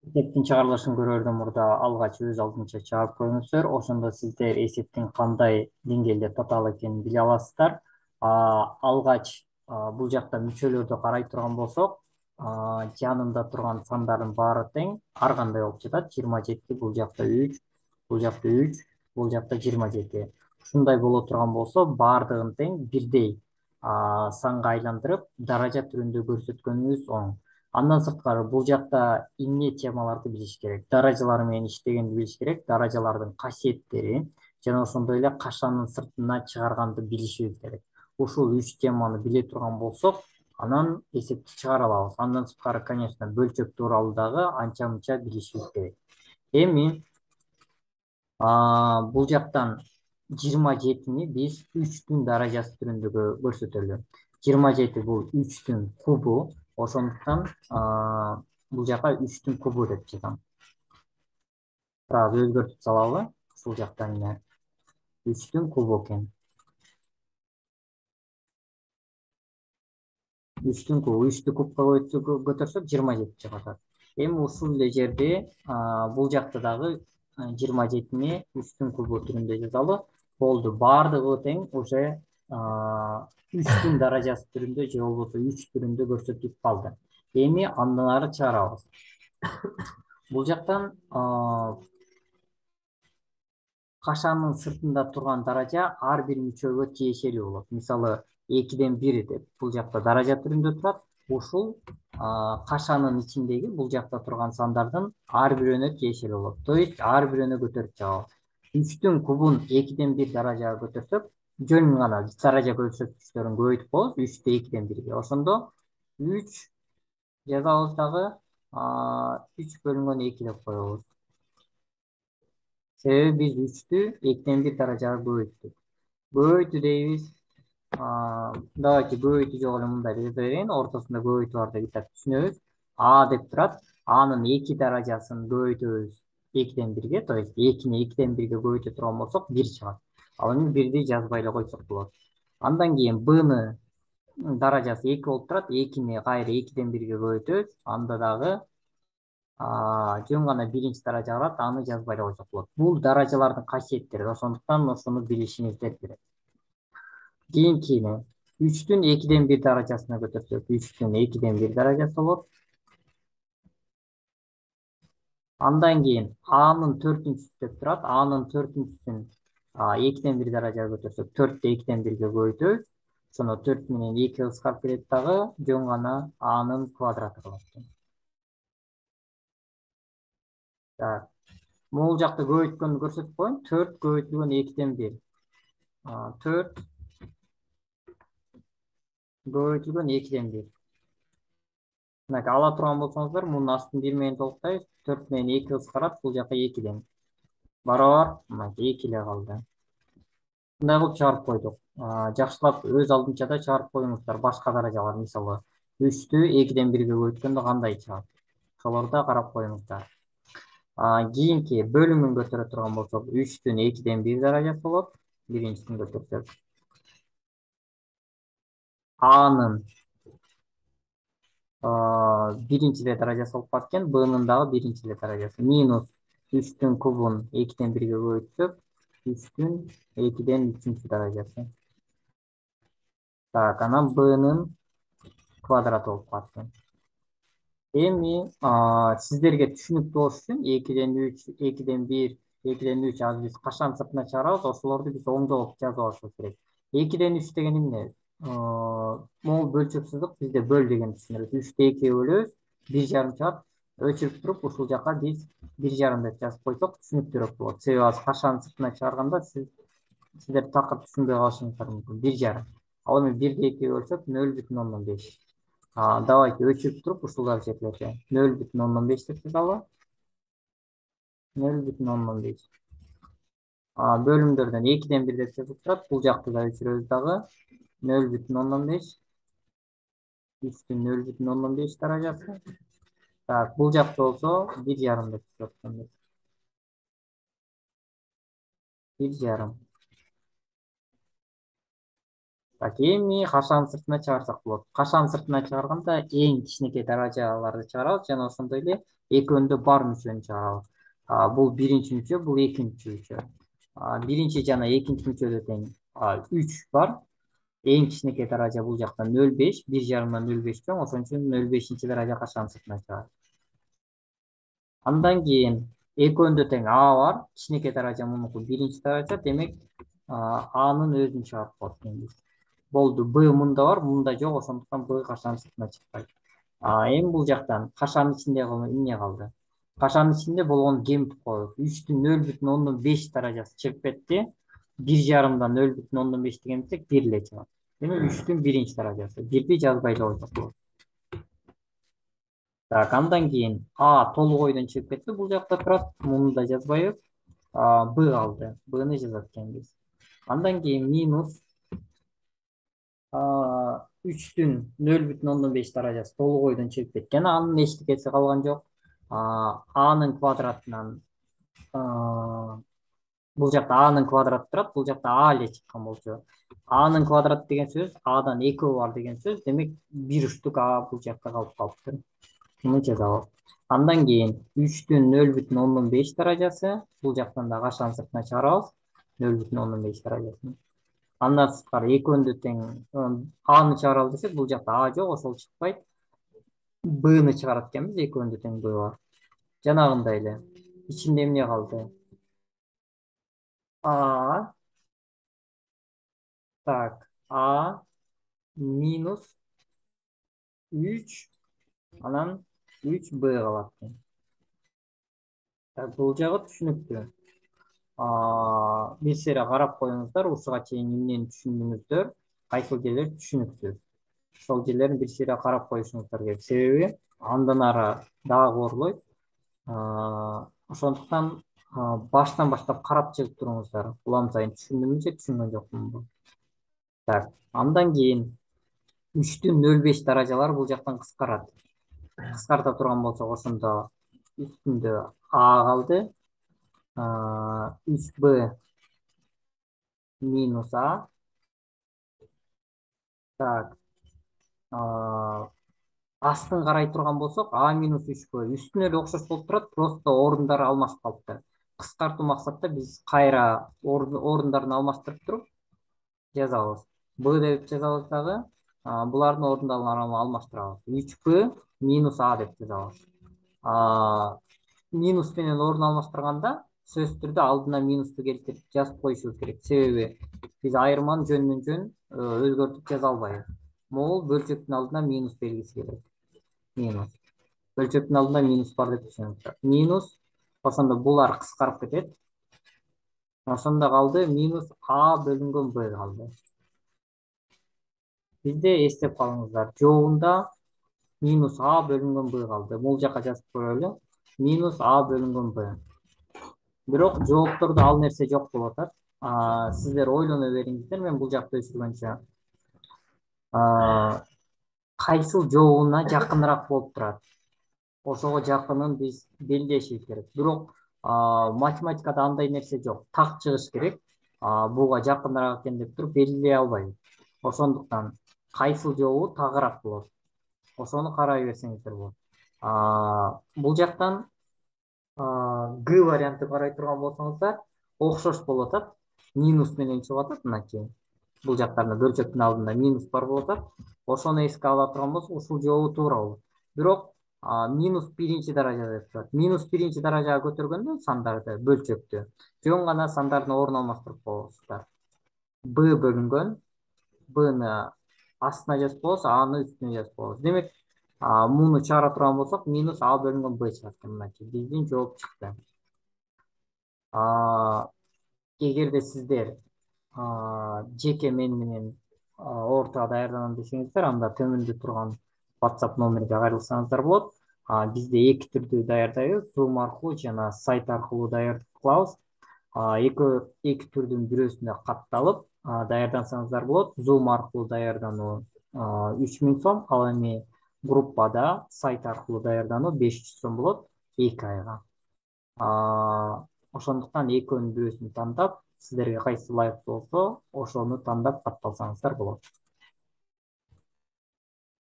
Эсептин чыгарылышын көрөрдөн мурда алгач өз алдынча чыгарып коюңуздар. Ошондо сиздер эсептин кандай деңгээлде татаал экенин биле аласыздар. Алгач бул жакта мүчөлөрдү карай турган болсок, жанында турган сандардын баары тең. Ар кандай болуп жатат. 27, бул жакта 3, бул жакта 3, бул жакта 27. Ушундай боло турган болсо, баардыгын тең бирдей санга айландырып, даража түрүндө көрсөткөнүбүз оң. Андан сырткары бул жакта эмне темаларды билиш керек, даражалар менен иштегенди билиш керек, даражалардын касиеттерин жана ошондой эле кашанын сыртына чыгарганды билишибиз керек. Ушул үч теманы биле турган болсок, анан эсепти чыгара алабыз. Андан сырткары, конечно, бөлчөк тууралуу дагы анча мынча билишибиз керек. Эми бул жактан 27-ни биз 3-түн даражасы түрүндө көрсөтөлү. 27 бул 3-түн кубу. Ошондуктан бул жака 3-түн кубу деп жазам. Бираз өзгөртүп салалы. Ушул жактан эмне 3-түн кубу экен. 3-түн кубу 3-тү кубка көтөрсөк 27 чыгып атат. Эми ушул эле жерде бул жакта дагы 27-ни 3-түн кубу түрүндө жазалы. Болду. Баардыгы тең уже 3-түн даражасы түрүндө же болбосо 3 түрүндө көрсөтүлүп калды. Эми андан ары чыгарабыз. Бул жактан кашанын сыртында турган даража ар бир мүчөгө тиешелүү болот. Мисалы 2-ден 1 деп бул жакта даража түрүндө турат. Ушул кашанын ичиндеги бул жакта турган сандардын ар бирөөнө тиешелүү болот. То есть ар бирөөнө көтөрүп чыгабыз. 3-түн кубун 2-ден 1 даражага көтөрсөк, жөн гана даража көрсөткүчтөрүн көбөйтүп коебуз. 3-тү 2-ден 1-ге. Ошондо 3 жазабыз дагы 3 бөлүнгөн 2 деп коебуз. Себеби биз 3-тү 2-ден 1 даражага көбөйттүк. Көбөйтүү дейбиз. Давайте көбөйтүү жок эле мындай деп жаза берейин. Ортосунда көбөйтүү бар деп айтат, түшүнөбүз. Деп турат. Анын 2 даражасын көбөйтөбүз 2-ден 1-ге, то есть 2-ни 2-ден 1-ге көбөйтө турган болсок 1 чыгат. Ал эми 1-ди жазбай эле койсок болот. Андан кийин Б-ны даражасы 2 болуп турат. 2-ни кайра 2-ден 1-ге көбөйтөбүз. Анда дагы жөн гана биринчи даража барат, аны жазбай эле койсок болот. Бул даражалардын касиеттери, ошондуктан ошону билишиңиздер керек. Кийинкини 3-түн 2-ден 1 даражасына көтөрсөк, 3-түн 2-ден 1 даражасы болот. Андан кийин Анын 4-түнчүсү деп турат. Анын 4-түнчүсүн 2-ден 1 даражага көтөрсөк, 4-тү 2-ден 1-ге көбөйтөбүз. Ошондо 4 менен 2 кыскарып кетет дагы, жөн гана Анын квадраты калат. Бул жакта көбөйткөндү көрсөтүп коеюн. 4 көбөйтүлгөн 2-ден 1. 4 көбөйтүлгөн 2-ден 1. Мына ала турган болсоңуздар, мунун астын 1 менен толуктайбыз. 4 менен 2 кыскарат, бул жака 2-ден. Барабар, мына 2 эле калды. Мындай кылып чыгарып койдук. Жакшылап өз алдынча да чыгарып коюңуздар. Башка даражалар, мисалы 3-тү 2-ден 1-ге көбөйткөндө кандай чыгат? Ошолорду да карап коюңуздар. Кийинки бөлүмүн көтөрө турган болсок, 3-түн 2-ден 1 даражасы болот. Биринчисин көтөрсөк. Анын биринчи эле даражасы болуп калат экен. Бнын дагы биринчи эле даражасы. Минус 3-түн кубун 2-ден 1-ге көбөйтсөк, 3-түн 2-ден 3-үнчү даражасы. Так, анан Бнын квадраты болуп калат экен. Эми сиздерге түшүнүктүү болуш үчүн 2-ден 3, 2-ден 1, 2-ден 3 азыр биз кашан сыртына чыгарабыз, ошолорду биз оңдоп жазып алышыбыз керек. 2-ден 3 деген эмне? Могул бөлчөк сызык бизде бөл деген түшүнүлөт. 3-тү 2-ге бөлөбүз, 1,5 чыгат. Өчүрүп туруп ушул жака биз 1,5 деп жазып койсок түшүнүктүүрөөк болот. Себеби азыр кашан сыртына чыгарганда сиздер такыр түшүнбөй калышыңыздар мүмкүн. 1,5. Ал эми 1-ди 2-ге бөлсөк 0,05. Давайте өчүрүп туруп ушулар жерлерде 0,05 деп жазалы. 0,05. Бөлүмдөрдөн 2-ден 1 деп жазылып турат. Бул жакты да өчүрөбүз дагы. 0,05. 3-түн 0,05 даражасы. Так, бул жакта болсо 1,5 деп жазып атканбыз. 1,5. Так, эми кашанын сыртына чыгарсак болот. Кашанын сыртына чыгарганда эң кичинекей даражаларды чыгарабыз жана ошондой эле экөөнүндө бар мүчөнү чыгарабыз. Бул биринчи мүчө, бул экинчи мүчө. Биринчи жана экинчи мүчөдө тең 3 бар. Эң кичинекей даража бул жакта 0,5, 1,5 0,5 чоң, ошон үчүн 0,5 даража кашанын сыртына чыгарат. Андан кийин экөөндө тең А бар. Кичинекей даража мунуку биринчи даража, демек Анын өзүн чыгарып коет экенбиз. Болду. Б мында бар, мында жок, ошондуктан Б кашанын сыртына чыкпайт. Эми бул жактан кашанын ичинде эмне калды? Кашанын ичинде болгон кемип коебуз. 3'түн 0,5 даражасы чыгып кетти. 1,5'дан 0,5 деген десек 1 эле чыгат. Демек 3'түн биринчи даражасы. 1'ди жазбай эле койсок болот. Так, андан кийин толук ойдон чыгып кетти. Бул жакта турат. Муну да жазбайбыз. Б калды. Бны жазат экенбиз. Андан кийин минус 3'түн 0,5 даражасы толук ойдон чыгып кеткен. Анын эчтекеси калган жок. Анын квадратынан бул жакта Анын квадраты турат. Бул жакта А эле чыккан болчу. Анын квадраты деген сөз Адан 2 бар деген сөз. Демек 1/3 А бул жакта калып калыптыр. Муну жазабыз. Андан кийин 3'түн 0,5 даражасы. Бул жактан да кашанын сыртына чыгарабыз. 0,5 даражасын. Андан сырткары экөөндө тең Аны чыгаралы десек, бул жакта А жок, ошол чыкпайт. Бны чыгарат экенбиз, экөөндө тең Б бар. Жанагындай эле. Ичинде эмне калды? А, так, А минус 3, анан 3Б калат. Так, бул жагы түшүнүктүү. Бир сере карап коюңуздар, ушуга чейин эмнени түшүндүңүздөр, кайсыл жерлер түшүнүксүз. Ошол жерлерин бир сере карап коюшуңуздар керек. Себеби андан ары дагы орлойт. Ошондуктан баштан баштап карап чыгып туруңуздар. Улам сайын түшүндүмбү же түшүнгөн жокмунбу? Так, андан кийин 3'түн 0,5 даражалар бул жактан кыскарат. Кыскарта турган болсок, ошондо үстүндө А калды. 3Б минус А. Так, астын карай турган болсок, А минус 3Б үстүнө эле окшош болуп турат, просто орундары алмашып калыптыр. Кыскартуу максатта биз кайра орундарын алмаштырып туруп жазабыз. Б деп жазабыз дагы. Булардын орундарын алмаштырабыз. 3Б минус А деп жазабыз. Минус менен орун алмаштырганда сөзсүз түрдө алдына минусту келтирип жазып коюшубуз керек. Себеби биз айырманы жөнүнөн жөн өзгөртүп жаза албайбыз. Могул бөлчөктүн алдына минус белгиси келет. Минус. Бөлчөктүн алдында минус бар деп түшүнүңүздөр. Минус, ошондо булар кыскарып кетет. Ошондо калды минус А бөлүнгөн Б калды. Бизде эстеп калыңыздар, жообунда минус А бөлүнгөн Б калды. Бул жака жазып көрөлү. Минус А бөлүнгөн Б. Бирок жооптордо ал нерсе жок болуп атат. Сиздер ойлоно бериңиздер, мен бул жакта өчүргөнчө. Кайсыл жообуна жакыныраак болуп турат? Ошого жакынын биз белгилешибиз керек. Бирок математикада андай нерсе жок. Так чыгыш керек. Буга жакыныраак экен деп туруп белгилей албайбыз. Ошондуктан кайсыл жообу тагыраак болот? Ошону карай берсеңиздер болот. Бул жактан Г варианты карай турган болсоңуздар, окшош болуп атат. Минус менен чыгып атат мынакей. Бул жактарда бөлчөктүн алдында минус бар болуп атат. Ошону эске ала турган болсок, ушул жообу туура болот. Бирок минус биринчи даража деп турат. Минус биринчи даражага көтөргөндө сандарды, бөлчөктү, жөн гана сандардын орун алмаштырып коесуздар. Б бөлүнгөн, Бны астына жазып коебуз, Аны үстүнө жазып коебуз. Демек, муну чыгара турган болсок, минус А бөлүнгөн Б чыгат экен. Мынакей биздин жооп чыкты. Эгерде сиздер жеке мен менен орто даярданам десеңиздер, анда төмөндө турган WhatsApp номериге кайрылсаңыздар болот. Бизде эки түрдүү даярдайбыз, Zoom аркылуу жана сайт аркылуу даярдык кылабыз. Эки түрдүн бирөөсүнө катталып даярдансаңыздар болот. Zoom аркылуу даярдануу 3000 сом, ал эми группада сайт аркылуу даярдануу 500 сом болот 2 айга. Ошондуктан экөөнүн бирөөсүн тандап, сиздерге кайсы ылайыктуу болсо ошону тандап катталсаңыздар болот.